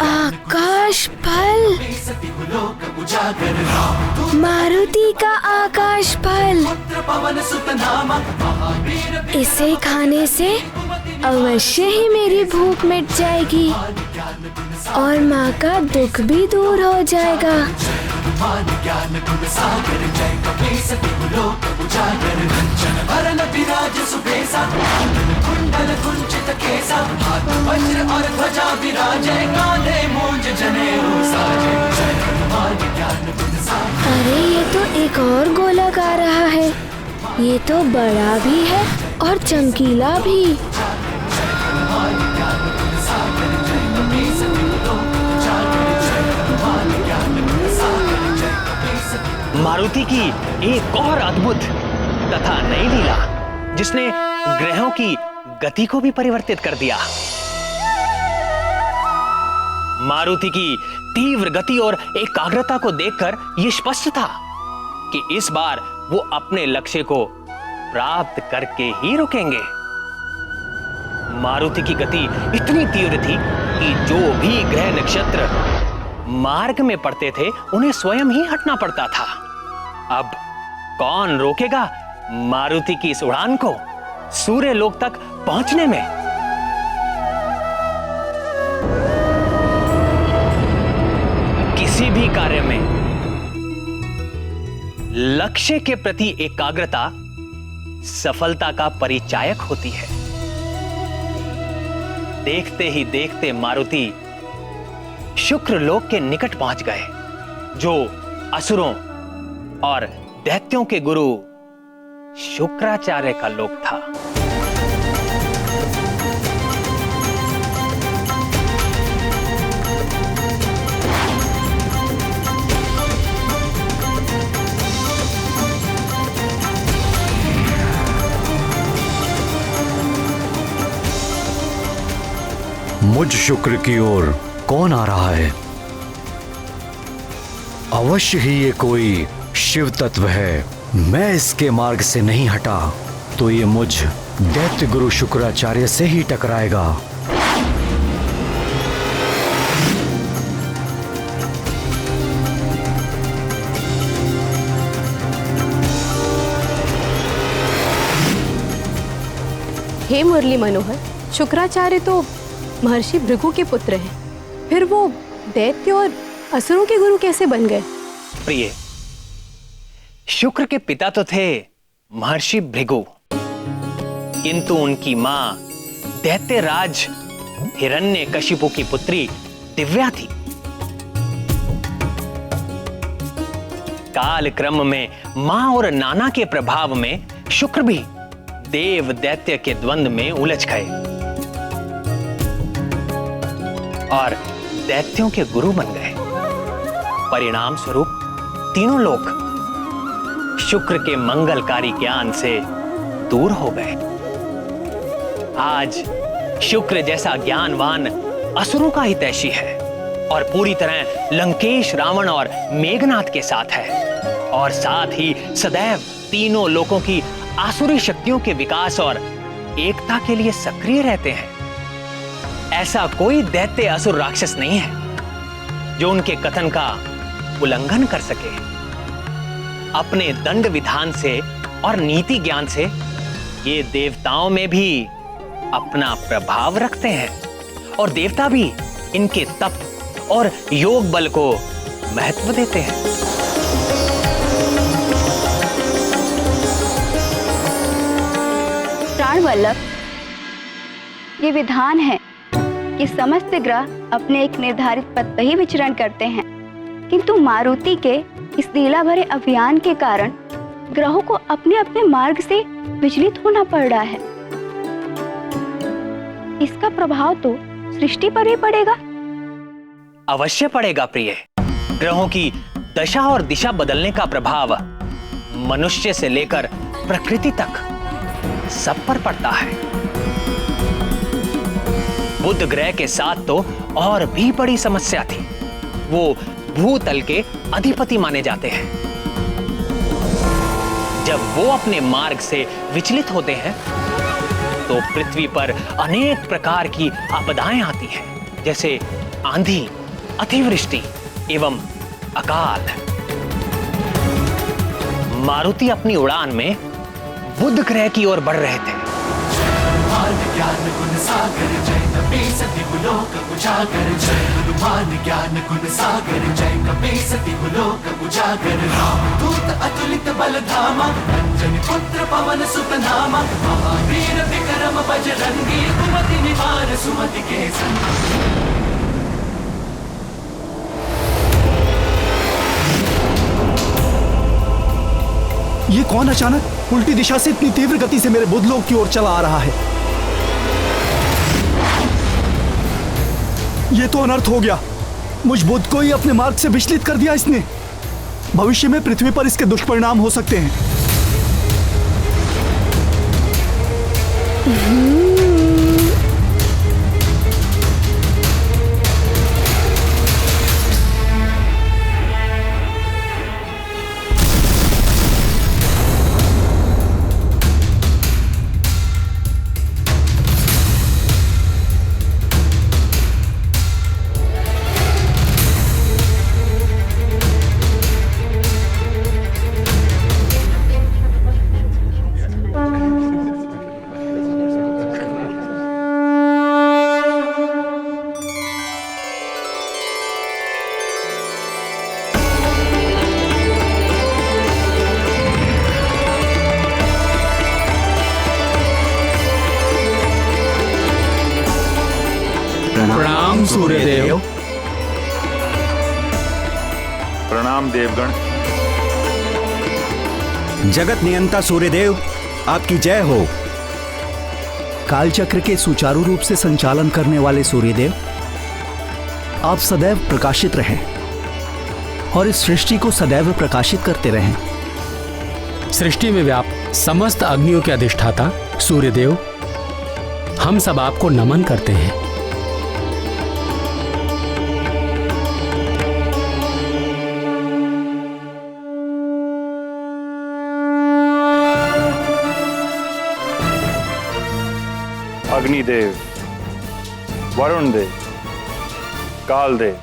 आकाश फल, मारुति का आकाश फल। इसे खाने से अवश्य ही मेरी भूख मिट जाएगी और माँ का दुख भी दूर हो जाएगा। अरे ये तो एक और गोला गा रहा है। ये तो बड़ा भी है और चमकीला भी। मारुति की एक और अद्भुत तथा नई लीला, जिसने ग्रहों की गति को भी परिवर्तित कर दिया। मारुति की तीव्र गति और एकाग्रता को देखकर यह स्पष्ट था कि इस बार वो अपने लक्ष्य को प्राप्त करके ही रुकेंगे। मारुति की गति इतनी तीव्र थी कि जो भी ग्रह नक्षत्र मार्ग में पड़ते थे उन्हें स्वयं ही हटना पड़ता था। अब कौन रोकेगा मारुति की इस उड़ान को सूर्य लोक तक पहुंचने में? किसी भी कार्य में लक्ष्य के प्रति एकाग्रता सफलता का परिचायक होती है। देखते ही देखते मारुति शुक्र लोक के निकट पहुंच गए, जो असुरों और दैत्यों के गुरु शुक्राचार्य का लोक था। मुझ शुक्र की ओर कौन आ रहा है? अवश्य ही ये कोई शिव तत्व है। मैं इसके मार्ग से नहीं हटा तो ये मुझ दैत्य गुरु शुक्राचार्य से ही टकराएगा। हे मुरली मनोहर, शुक्राचार्य तो महर्षि भृगु के पुत्र हैं, फिर वो दैत्य और असुरों के गुरु कैसे बन गए? प्रिय, शुक्र के पिता तो थे महर्षि भृगु, किंतु उनकी मां दैत्यराज हिरण्यकशिपु की पुत्री दिव्या थी। काल क्रम में मां और नाना के प्रभाव में शुक्र भी देव दैत्य के द्वंद्व में उलझ गए और दैत्यों के गुरु बन गए। परिणाम स्वरूप तीनों लोग शुक्र के मंगलकारी ज्ञान से दूर हो गए। आज शुक्र जैसा ज्ञानवान असुरों का हितैषी है और पूरी तरह लंकेश, रावण और मेघनाथ के साथ है, और साथ ही सदैव तीनों लोकों की आसुरी शक्तियों के विकास और एकता के लिए सक्रिय रहते हैं। ऐसा कोई दैत्य असुर राक्षस नहीं है जो उनके कथन का उल्लंघन कर सके। अपने दंड विधान से और नीति ज्ञान से ये देवताओं में भी अपना प्रभाव रखते हैं और देवता भी इनके तप और योग बल को महत्व देते हैं। प्राणवल्लभ, ये विधान है कि समस्त ग्रह अपने एक निर्धारित पथ पर ही विचरण करते हैं, किंतु मारुति के इस लीला भरे अभियान के कारण ग्रहों को अपने अपने मार्ग से विचलित होना पड़ रहा है। इसका प्रभाव तो सृष्टि पर भी पड़ेगा। अवश्य पड़ेगा प्रिय। ग्रहों की दशा और दिशा बदलने का प्रभाव मनुष्य से लेकर प्रकृति तक सब पर पड़ता है। बुध ग्रह के साथ तो और भी बड़ी समस्या थी। वो भूतल के अधिपति माने जाते हैं। जब वो अपने मार्ग से विचलित होते हैं तो पृथ्वी पर अनेक प्रकार की आपदाएं आती हैं, जैसे आंधी, अतिवृष्टि एवं अकाल। मारुति अपनी उड़ान में बुध ग्रह की ओर बढ़ रहे थे। ज्ञान गुण सागर जय कपीसति गुलोक उजागर, जय हनुमान ज्ञान गुण सागर जय कपीसति गुलोक उजागर। रामदूत अतुलित बल धामा, अंजनी पुत्र पवन सुत नामा, महावीर विक्रम बजरंगी, कुमति निवार सुमति के संगी। ये कौन अचानक उल्टी दिशा से इतनी तीव्र गति से मेरे बुधलोक की ओर चला आ रहा है? ये तो अनर्थ हो गया। मुझ बुध को ही अपने मार्ग से विचलित कर दिया इसने। भविष्य में पृथ्वी पर इसके दुष्परिणाम हो सकते हैं। प्रणाम सूर्यदेव। प्रणाम देवगण। जगत नियंता सूर्यदेव, आपकी जय हो। कालचक्र के सुचारू रूप से संचालन करने वाले सूर्यदेव, आप सदैव प्रकाशित रहें और इस सृष्टि को सदैव प्रकाशित करते रहें। सृष्टि में व्याप्त समस्त अग्नियों के अधिष्ठाता सूर्यदेव, हम सब आपको नमन करते हैं। अग्निदेव, वरुण देव, काल देव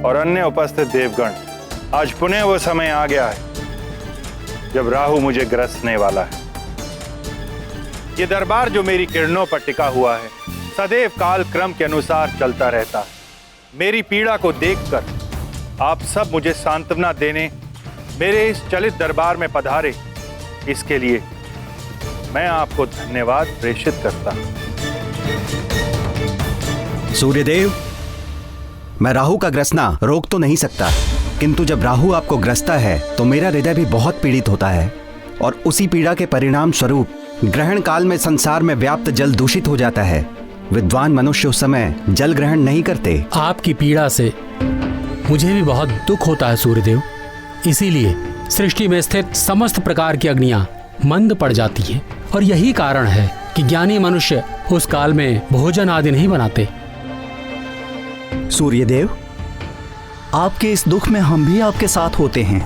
और अन्य उपस्थित देवगण, आज पुनः वो समय आ गया है जब राहु मुझे ग्रसने वाला है। ये दरबार जो मेरी किरणों पर टिका हुआ है, सदैव काल क्रम के अनुसार चलता रहता है। मेरी पीड़ा को देखकर आप सब मुझे सांत्वना देने मेरे इस चलित दरबार में पधारे, इसके लिए मैं आपको धन्यवाद प्रेषित करता हूं। सूर्यदेव, मैं राहु का ग्रसना रोक तो नहीं सकता, किंतु जब राहु आपको ग्रसता है तो मेरा हृदय भी बहुत पीड़ित होता है और उसी पीड़ा के परिणाम स्वरूप ग्रहण काल में संसार में व्याप्त जल दूषित हो जाता है। विद्वान मनुष्य उस समय जल ग्रहण नहीं करते। आपकी पीड़ा से मुझे भी बहुत दुख होता है सूर्यदेव, इसीलिए सृष्टि में स्थित समस्त प्रकार की अग्नियां मंद पड़ जाती हैं और यही कारण है कि ज्ञानी मनुष्य उस काल में भोजन आदि नहीं बनाते। सूर्यदेव, आपके इस दुख में हम भी आपके साथ होते हैं।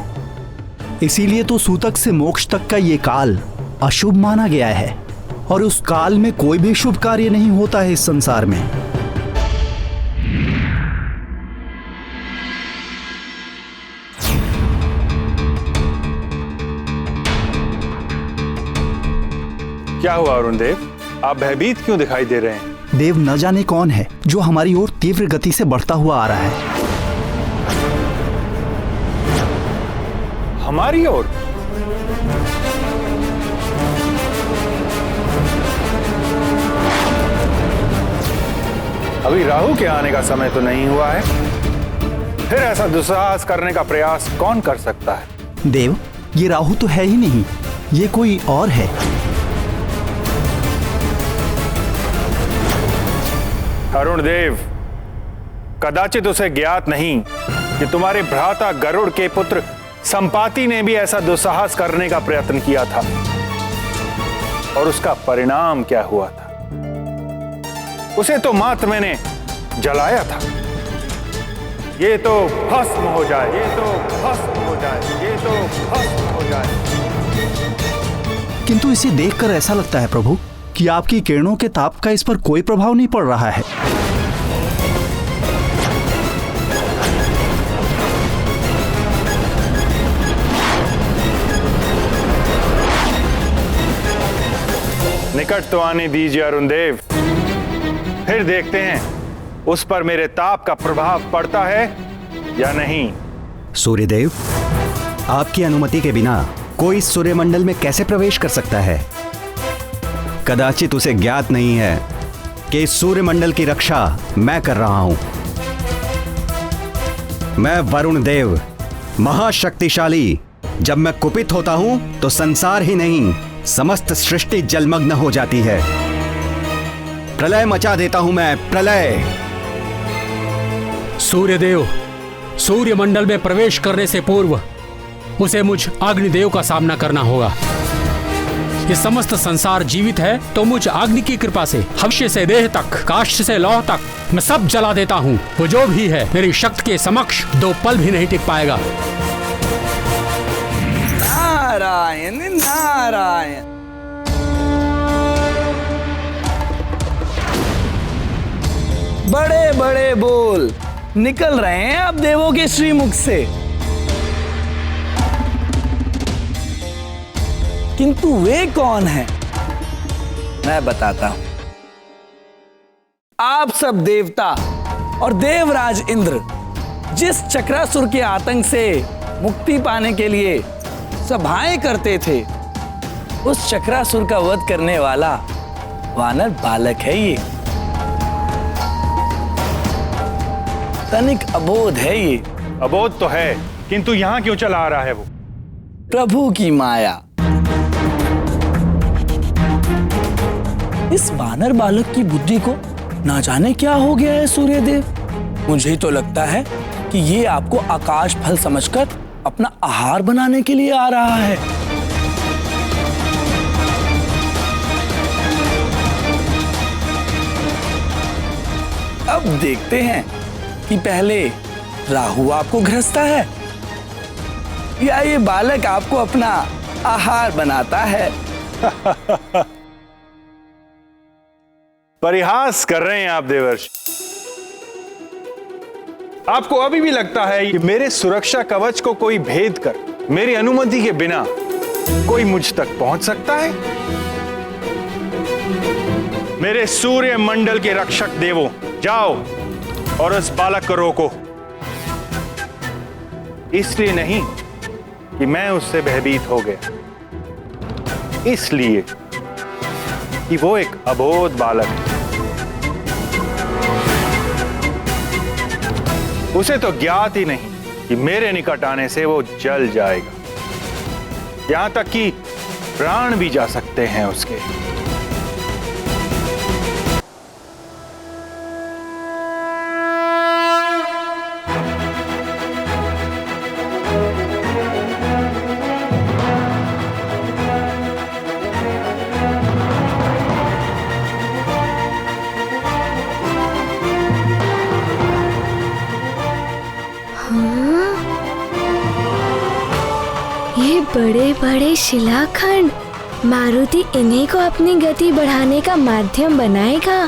इसीलिए तो सूतक से मोक्ष तक का ये काल अशुभ माना गया है और उस काल में कोई भी शुभ कार्य नहीं होता है इस संसार में। क्या हुआ अरुण देव, आप भयभीत क्यों दिखाई दे रहे हैं? देव, न जाने कौन है जो हमारी ओर तीव्र गति से बढ़ता हुआ आ रहा है। हमारी ओर? अभी राहु के आने का समय तो नहीं हुआ है, फिर ऐसा दुस्साहस करने का प्रयास कौन कर सकता है? देव, ये राहु तो है ही नहीं, ये कोई और है। अरुण देव, कदाचित उसे ज्ञात नहीं कि तुम्हारे भ्राता गरुड़ के पुत्र संपाति ने भी ऐसा दुस्साहस करने का प्रयत्न किया था और उसका परिणाम क्या हुआ था। उसे तो मात्र मैंने जलाया था। ये तो भस्म हो जाए, ये तो भस्म हो जाए, ये तो भस्म हो जाए। किंतु इसे देखकर ऐसा लगता है प्रभु कि आपकी किरणों के ताप का इस पर कोई प्रभाव नहीं पड़ रहा है। निकट तो आने दीजिए अरुण देव, फिर देखते हैं उस पर मेरे ताप का प्रभाव पड़ता है या नहीं। सूर्यदेव, आपकी अनुमति के बिना कोई सूर्यमंडल में कैसे प्रवेश कर सकता है? कदाचित उसे ज्ञात नहीं है कि इस सूर्यमंडल की रक्षा मैं कर रहा हूं। मैं वरुण देव, महाशक्तिशाली। जब मैं कुपित होता हूं तो संसार ही नहीं, समस्त सृष्टि जलमग्न हो जाती है। प्रलय मचा देता हूं मैं, प्रलय। सूर्यदेव, सूर्यमंडल में प्रवेश करने से पूर्व उसे मुझ अग्निदेव का सामना करना होगा। ये समस्त संसार जीवित है तो मुझ अग्नि की कृपा से हव्य से देह तक, काष्ठ से लौह तक मैं सब जला देता हूँ। वो जो भी है मेरी शक्ति के समक्ष 2 पल भी नहीं टिक पाएगा। नारायण नारायण। बड़े बड़े बोल निकल रहे हैं अब देवों के श्रीमुख से, किंतु वे कौन हैं? मैं बताता हूं। आप सब देवता और देवराज इंद्र जिस चक्रासुर के आतंक से मुक्ति पाने के लिए सभाएं करते थे, उस चक्रासुर का वध करने वाला वानर बालक है ये। तनिक अबोध है ये। अबोध तो है, किंतु यहाँ क्यों चला आ रहा है वो? प्रभु की माया। इस वानर बालक की बुद्धि को ना जाने क्या हो गया है सूर्यदेव। मुझे तो लगता है कि ये आपको आकाश फल समझकर अपना आहार बनाने के लिए आ रहा है। अब देखते हैं कि पहले राहु आपको ग्रसता है या ये बालक आपको अपना आहार बनाता है। परिहास कर रहे हैं आप देवर्षि। आपको अभी भी लगता है कि मेरे सुरक्षा कवच को कोई भेद कर मेरी अनुमति के बिना कोई मुझ तक पहुंच सकता है? मेरे सूर्य मंडल के रक्षक देवों, जाओ और उस बालक को रोको। इसलिए नहीं कि मैं उससे भयभीत हो गया, इसलिए कि वो एक अबोध बालक है। उसे तो ज्ञात ही नहीं कि मेरे निकट आने से वो जल जाएगा, यहां तक कि प्राण भी जा सकते हैं उसके। ये बड़े बड़े शिलाखंड, मारुति इन्हीं को अपनी गति बढ़ाने का माध्यम बनाएगा।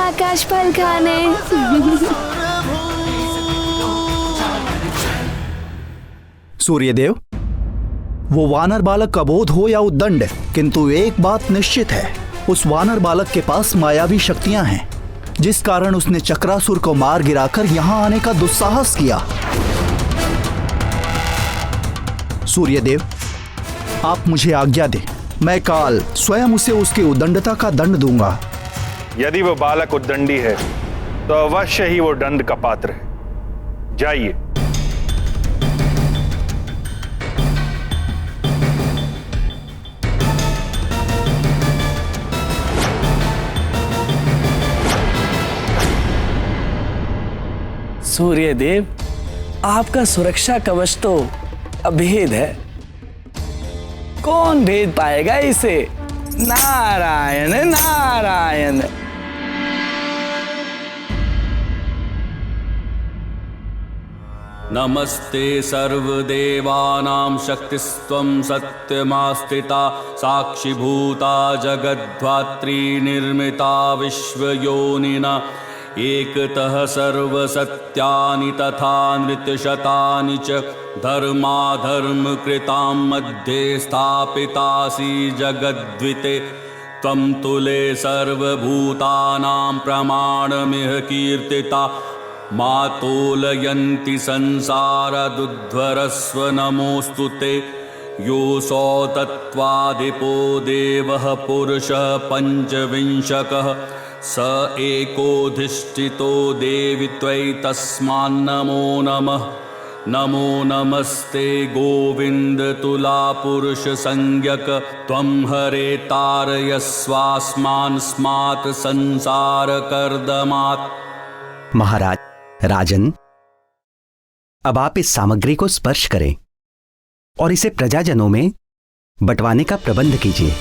आकाश फल खाने। सूर्यदेव, वो वानर बालक अबोध हो या उद्दंड, किंतु एक बात निश्चित है, उस वानर बालक के पास मायावी शक्तियां हैं, जिस कारण उसने चक्रासुर को मार गिराकर यहां आने का दुस्साहस किया। सूर्यदेव, आप मुझे आज्ञा दें, मैं काल स्वयं उसे उसकी उद्दंडता का दंड दूंगा। यदि वो बालक उद्दंडी है तो अवश्य ही वो दंड का पात्र है। जाइए। सूर्यदेव, आपका सुरक्षा कवच तो अभेद है, कौन भेद पाएगा इसे? नारायण नारायण। नमस्ते सर्वदेवानां शक्तिस्त्वं सत्यमास्थिता साक्षिभूता जगद्धात्री निर्मिता विश्वयोनिना एकतः सर्वसत्यानि तथा नृत्यशतानि च धर्माधर्मकृतां मध्ये स्थापितासि जगद्विते त्वं तुले सर्वभूतानां प्रमाणमिह कीर्तिता मातोलयन्ति संसारदुध्वरस्व नमोऽस्तु ते योऽसौ तत्त्वादिपो देवः पुरुषः पञ्चविंशकः स एकोधिष्ठितो देवि त्वयि तस्मान्नमो नमः। नमो नमस्ते गोविंद तुला पुरुष संज्ञक त्वं हरे तारयस्वास्मान् स्मात् संसार कर्दमात्। महाराज, राजन, अब आप इस सामग्री को स्पर्श करें और इसे प्रजाजनों में बंटवाने का प्रबंध कीजिए।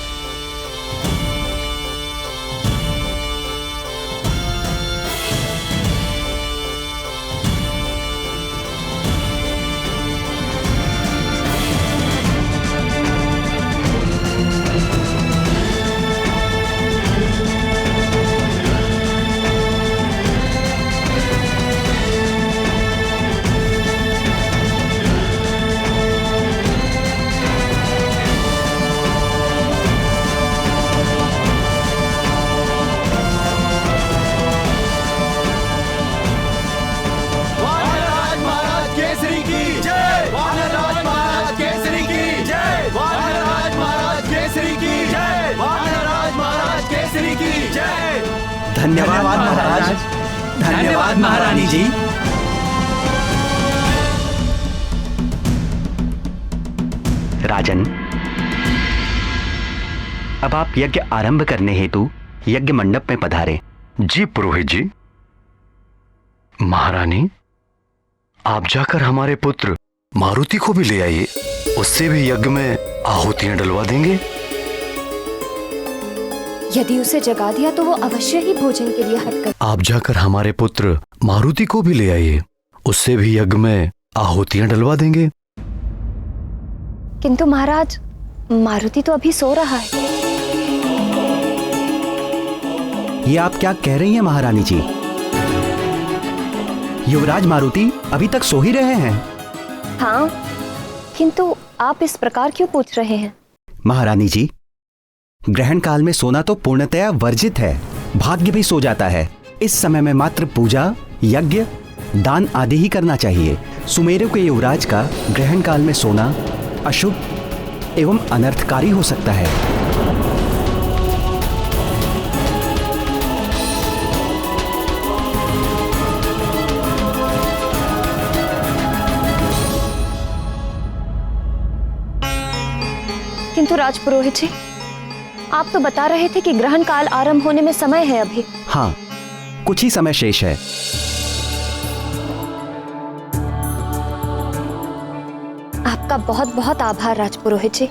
धन्यवाद महाराज। धन्यवाद महारानी जी। राजन, अब आप यज्ञ आरंभ करने हेतु यज्ञ मंडप में पधारें। जी पुरोहित जी। महारानी, आप जाकर हमारे पुत्र मारुति को भी ले आइए, उससे भी यज्ञ में आहुतियां डलवा देंगे। यदि उसे जगा दिया तो वो अवश्य ही भोजन के लिए हट कर। आप जाकर हमारे पुत्र मारुति को भी ले आइए, उससे भी यज्ञ में आहुतियां डलवा देंगे। किंतु महाराज, मारुति तो अभी सो रहा है। ये आप क्या कह रही हैं महारानी जी? युवराज मारुति अभी तक सो ही रहे हैं। हाँ, किंतु आप इस प्रकार क्यों पूछ रहे हैं? महारानी जी, ग्रहण काल में सोना तो पूर्णतया वर्जित है। भाग्य भी सो जाता है। इस समय में मात्र पूजा, यज्ञ, दान आदि ही करना चाहिए। सुमेरु के युवराज का ग्रहण काल में सोना अशुभ एवं अनर्थकारी हो सकता है। किंतु राजपुरोहित जी, आप तो बता रहे थे कि ग्रहण काल आरंभ होने में समय है अभी। हाँ, कुछ ही समय शेष है। आपका बहुत बहुत आभार राजपुरोहित जी,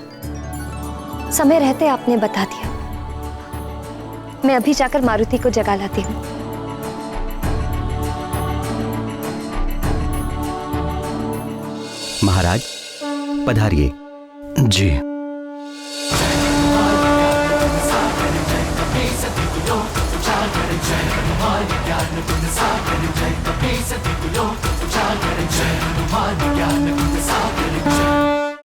समय रहते आपने बता दिया। मैं अभी जाकर मारुति को जगा लाती हूँ। महाराज, पधारिए। जी। ज्ञान गुण सागर जय कपी सति गुलो उजागर जय हनुमान